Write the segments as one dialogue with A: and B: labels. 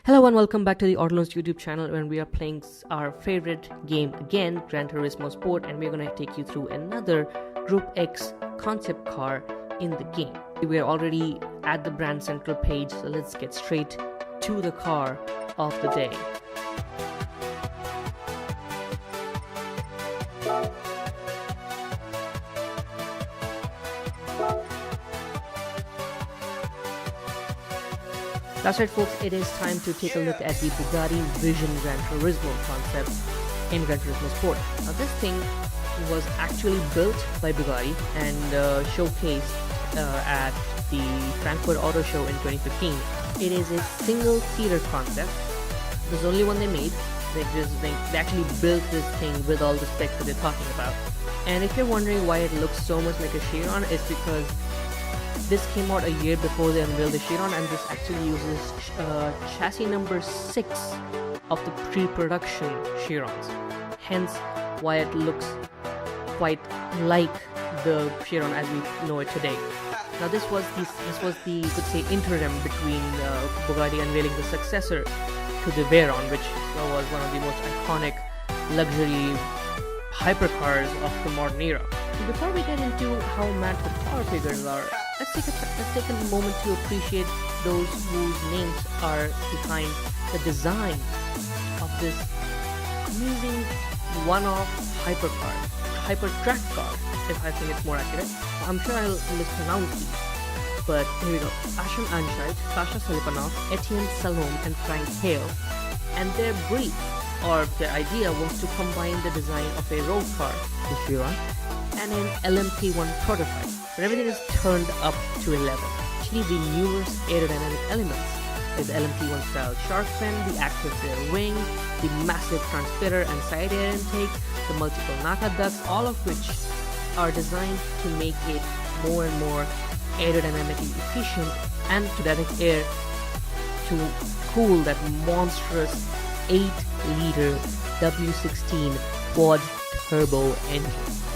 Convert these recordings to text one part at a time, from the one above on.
A: Hello and welcome back to the Autoloans YouTube channel when we are playing our favorite game again, Gran Turismo Sport, and we're going to take you through another Gr.X concept car in the game. We're already at the brand central page, so let's get straight to the car of the day. That's right, folks, it is time to take a look at the Bugatti Vision Gran Turismo concept in Gran Turismo Sport. Now, this thing was actually built by Bugatti and showcased at the Frankfurt Auto Show in 2015. It is a single-seater concept. This is the only one they made. They actually built this thing with all the specs that they're talking about. And if you're wondering why it looks so much like a Chiron, it's because this came out a year before they unveiled the Chiron, and this actually uses chassis number 6 of the pre-production Chirons. Hence why it looks quite like the Chiron as we know it today. Now this was the you could say interim between Bugatti unveiling the successor to the Veyron, which was one of the most iconic luxury hypercars of the modern era. Before we get into how mad the power figures are, let's take a moment to appreciate those whose names are behind the design of this amazing one-off hyper track car, if I think it's more accurate. I'm sure I'll mispronounce these, but here we go. Ashim Anshait, Sasha Silipanov, Etienne Salom, and Frank Hale, and their brief or their idea was to combine the design of a road car, the Chiron, and an LMP1 prototype, but everything is turned up to 11. Actually, the numerous aerodynamic elements, like the LMP1 style shark fin, the active rear wing, the massive front splitter and side air intake, the multiple Naka ducts, all of which are designed to make it more and more aerodynamically efficient and to direct air to cool that monstrous 8-liter W16 quad turbo engine.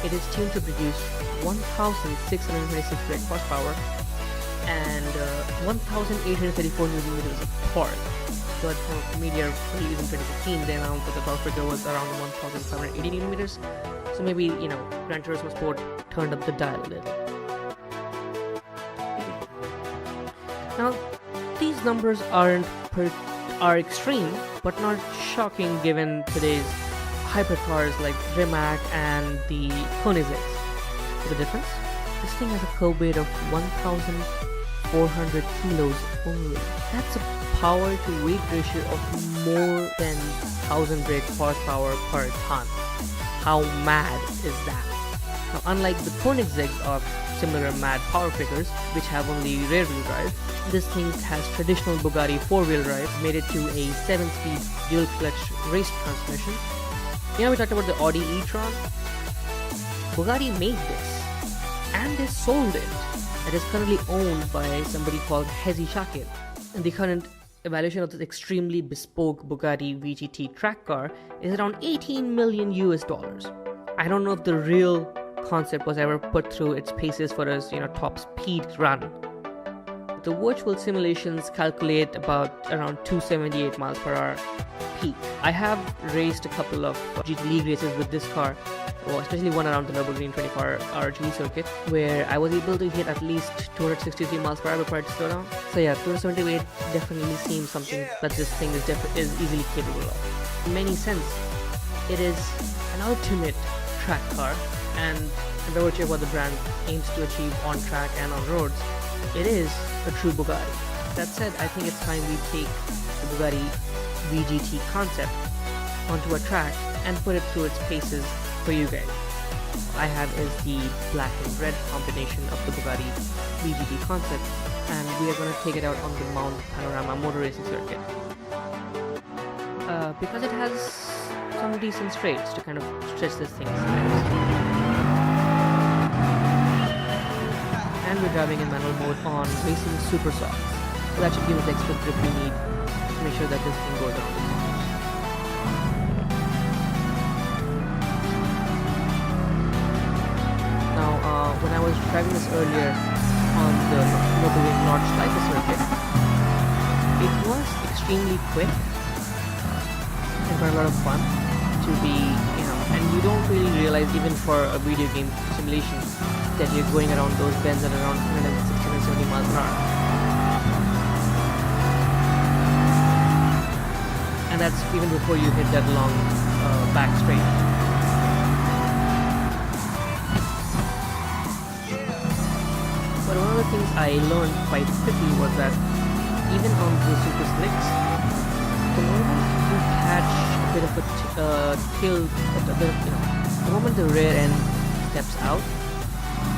A: It is tuned to produce 1,626 brake horsepower and 1,834 Nm of torque. But for media release in 2015, they announced that the torque figure was around 1,780 Nm. So maybe, Gran Turismo Sport turned up the dial a little. Now, these numbers are extreme, but not shocking given today's hypercars like Tarmac and the Koenigsegg. The difference? This thing has a curb weight of 1,400 kilos only. That's a power to weight ratio of more than 1,000 brake horsepower per ton. How mad is that? Now, unlike the Koenigseggs of similar mad power figures, which have only rear-wheel drive, this thing has traditional Bugatti 4-wheel drive, made it to a 7-speed dual-clutch race transmission. We talked about the Audi e-tron. Bugatti made this, and they sold it. It is currently owned by somebody called Hezi Shakir. And the current evaluation of this extremely bespoke Bugatti VGT track car is around $18 million. I don't know if the real concept was ever put through its paces for its top speed run. The virtual simulations calculate about around 278 miles per hour peak. I have raced a couple of GT League races with this car, especially one around the Nürburgring 24-hour GT circuit, where I was able to hit at least 263 miles per hour before I had to slow down. So yeah, 278 definitely seems something that this thing is easily capable of. In many sense, it is an ultimate track car, and by virtue of what the brand aims to achieve on track and on roads, it is a true Bugatti. That said, I think it's time we take the Bugatti VGT concept onto a track and put it through its paces for you guys. What I have is the black and red combination of the Bugatti VGT concept, and we are going to take it out on the Mount Panaroma motor racing circuit. Because it has some decent straights to kind of stretch this thing. And we're driving in manual mode on racing super softs, so that should give us the extra grip we need to make sure that this thing goes on. Now, when I was driving this earlier on the Nürburgring North Schleife circuit, it was extremely quick and quite a lot of fun to be, and you don't really realize even for a video game simulation that you're going around those bends at around 160-170 miles per hour. And that's even before you hit that long back straight. But one of the things I learned quite quickly was that even on the super slicks, the moment you catch a bit of a tilt, the moment the rear end steps out,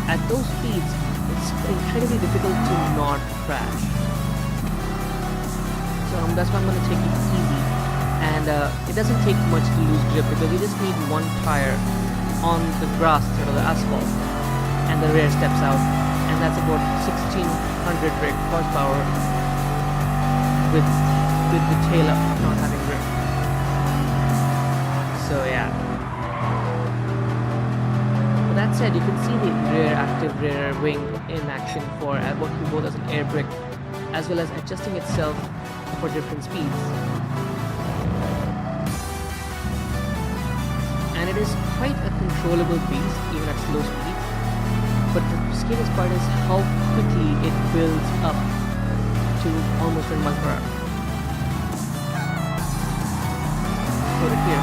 A: at those speeds, it's incredibly difficult to not crash. So that's why I'm going to take it easy. And it doesn't take much to lose grip because you just need one tire on the grass instead of the asphalt, and the rear steps out, and that's about 1600 brake horsepower with the tail up not having grip. So yeah. With that said, you can see the active rear wing in action for working both as an air brake as well as adjusting itself for different speeds. And it is quite a controllable beast even at slow speeds, but the scariest part is how quickly it builds up to almost 1 mile per hour. Put it here.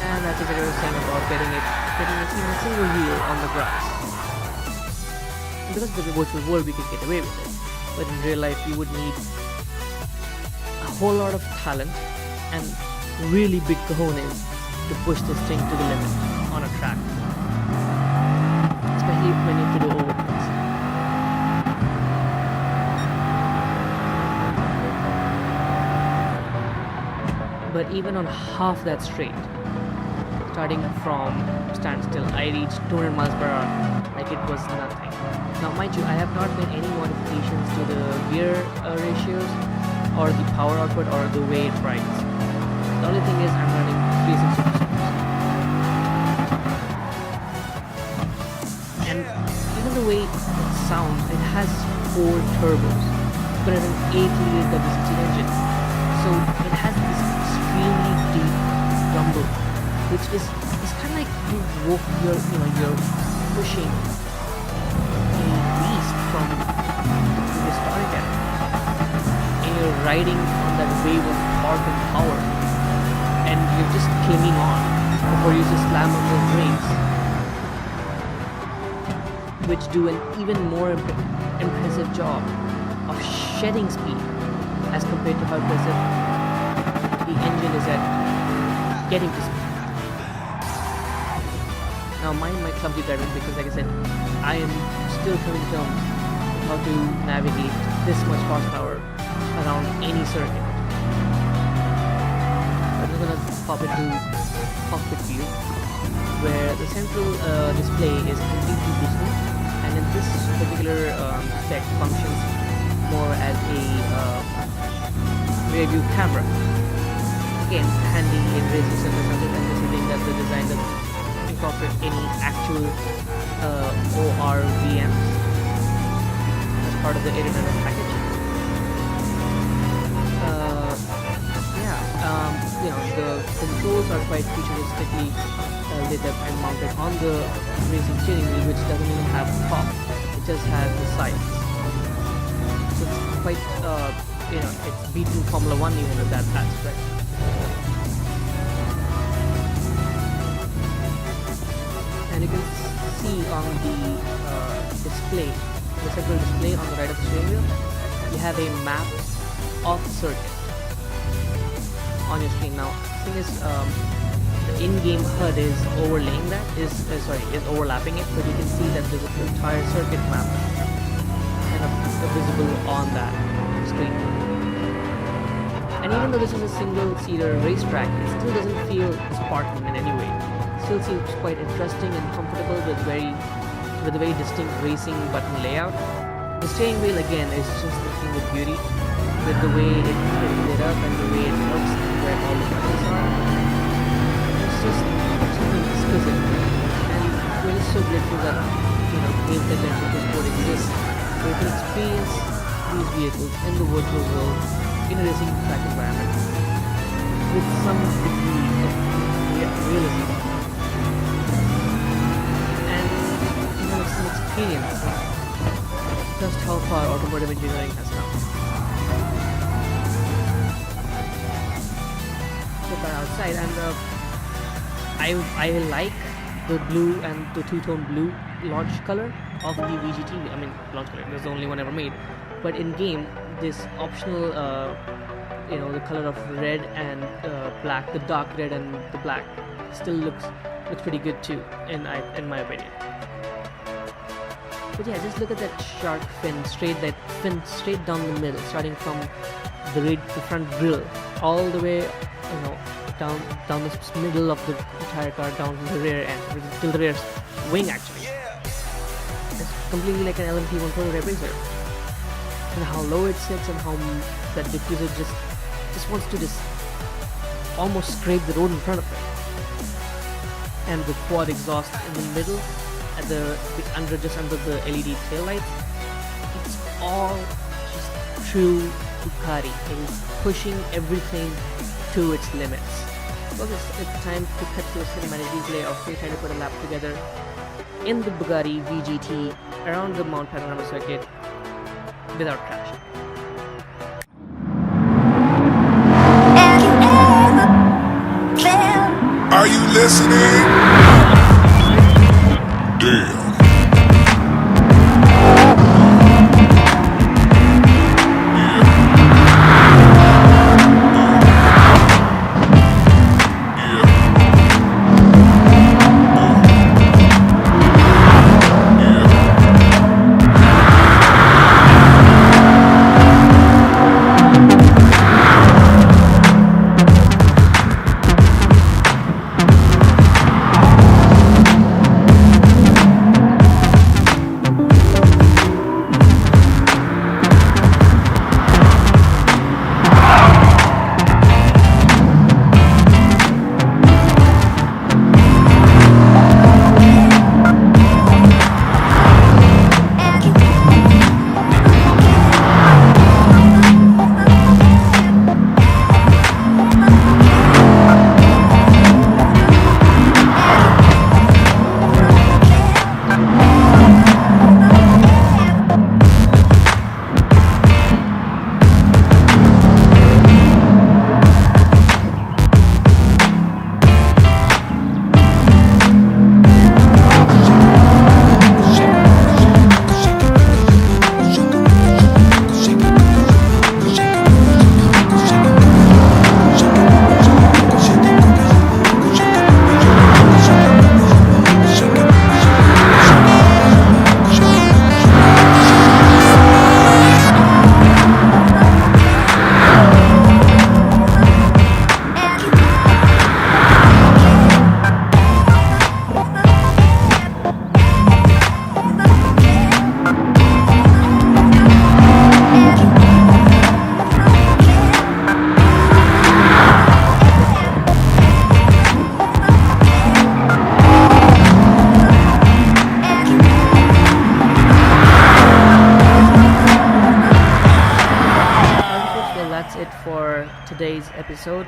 A: And that's exactly what I was saying about getting it even a single wheel on the grass. Because of the virtual world we could get away with it, but in real life you would need a whole lot of talent and really big cojones to push this thing to the limit on a track, especially when you have to do overtakes. But even on half that straight, starting from standstill, I reached 200 miles per hour like it was nothing. Now mind you, I have not made any modifications to the gear ratios or the power output or the way it rides. The only thing is I'm running 360 and even the way it sounds, it has 4 turbos but it's an 8-liter W16 engine, so it has this extremely deep rumble, which is kind of like you're pushing a beast from the historic era, and you're riding on that wave of torque and power, and you're just clinging on before you just slam on those brakes, which do an even more impressive job of shedding speed as compared to how impressive the engine is at getting to speed. Now mind my clumsy driving because like I said, I am still coming to terms with how to navigate this much horsepower around any circuit. I'm just gonna pop into cockpit view where the central display is completely digital, and in this particular spec functions more as a rear view camera. Again, handy in racing circumstances, and considering that the design doesn't incorporate any actual ORVMs as part of the aerodynamic package. The controls are quite futuristically lit up and mounted on the racing steering wheel, which doesn't even have the top, it just has the sides. So it's quite, it's beaten Formula 1 even in that aspect. And you can see on the display, the central display on the right of the steering wheel, you have a map of the circuit on your screen. Now, the thing is, the in-game HUD is overlaying that, is overlapping it, but you can see that there's an entire circuit map kind of visible on that screen. And even though this is a single-seater racetrack, it still doesn't feel Spartan in any way. It still seems quite interesting and comfortable with a very distinct racing button layout. The steering wheel again is just a thing with beauty, with the way it is lit up and the way it looks and where all the buttons are. It's just something exquisite. And when you so grateful that games like Gran Turismo Sport exist, where you can experience these vehicles in the virtual world in a racing track environment with some degree of realism, and it's an experience of just how far automotive engineering has come. So by outside, and I like the blue and the two-tone blue launch color of the VGT. I mean, launch color, that's the only one ever made. But in game, this optional, the color of red and black, the dark red and the black, still looks pretty good too, in my opinion. But yeah, just look at that shark fin, straight down the middle, starting from the front grille all the way, down the middle of the entire car, down to the rear end, till the rear wing actually. It's completely like an LMP1 prototype racer. And how low it sits, and how that diffuser just wants to just almost scrape the road in front of it. And the quad exhaust in the middle, at just under the LED taillights, it's all just true Bugatti. It is pushing everything to its limits. Well, it's time to cut to a cinematic replay of me trying to put a lap together in the Bugatti VGT around the Mount Panaroma circuit without crashing.
B: Are you listening? Damn.
A: Today's episode.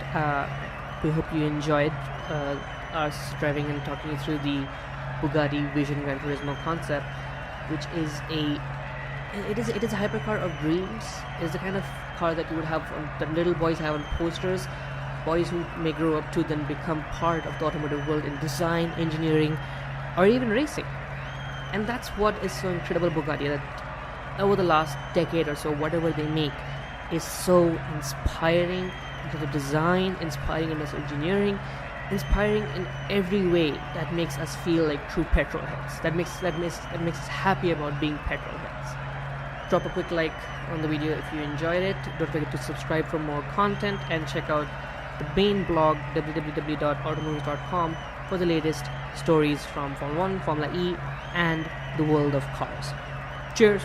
A: We hope you enjoyed us driving and talking you through the Bugatti Vision Gran Turismo concept, which is it is a hypercar of dreams. It is the kind of car that you would have that little boys have on posters, boys who may grow up to then become part of the automotive world in design, engineering, or even racing. And that's what is so incredible Bugatti, that over the last decade or so, whatever they make is so inspiring in terms of design, inspiring in terms of engineering, inspiring in every way that makes us feel like true petrol heads. That makes us happy about being petrol heads. Drop a quick like on the video if you enjoyed it. Don't forget to subscribe for more content and check out the main blog www.automoves.com for the latest stories from Formula 1, Formula E, and the world of cars. Cheers!